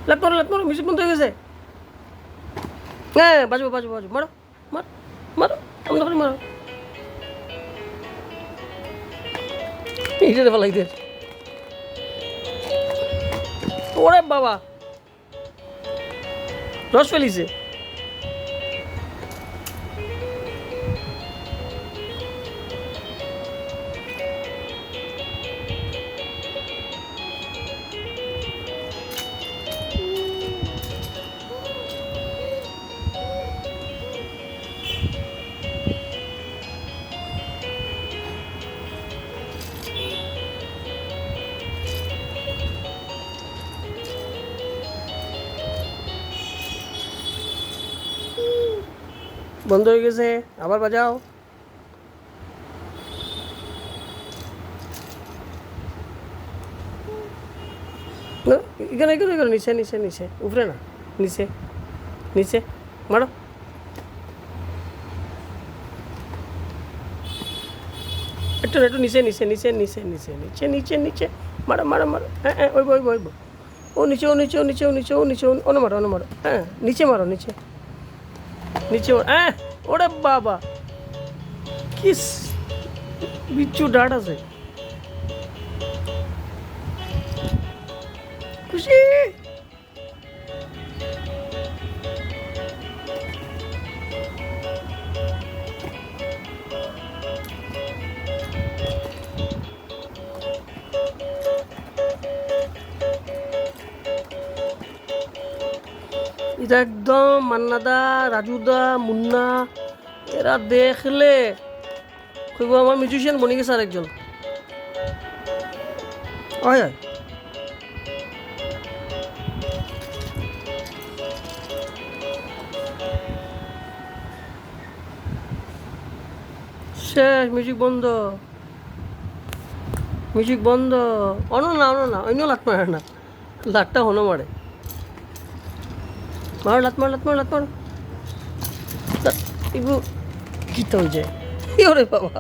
লাত মারো মিউজিক বন্ধ হয়ে গেছে। হ্যাঁ বাজবো বাজবো বাজবো, মারো মারো মারো, আমি তখন মারো। এইটা ভালো লাগছে। ওরে বাবা, রস ফেলিছে। বন্ধ হয়ে গেছে, আবার বাজাও। না এখানে এখানে এখানে নিচে নিচে নিচে, উপরে না, নিচে নিচে মারো। একটু একটু নিচে নিচে নিচে নিচে নিচে নিচে নিচে নিচে মারো মারো মারো। হ্যাঁ হ্যাঁ ওইব ওইব ওইব। ও নিচে ও নিচে ও নিচে ও নিচে ও নিচে অন্য মারো অন্য মারো। হ্যাঁ নিচে মারো নিচে নিচে। হ্যাঁ ওরে বাবা, কি বিচ্ছু ডাট আছে। খুশি এটা একদম মান্নাদা, রাজুদা, মুন্না এরা দেখলে কইব আমার মিউজিশিয়ান বনি গেছে আরেকজন। হয় হয় শেষ, মিউজিক বন্ধ, মিউজিক বন্ধ। অন্য না অন্য লাত মারে না, লাটটা হনো মারে। মারো লাত মারো লাত মারো লাত মারো। এগুলো কী তো হয়ে যায়, ওরে বাবা।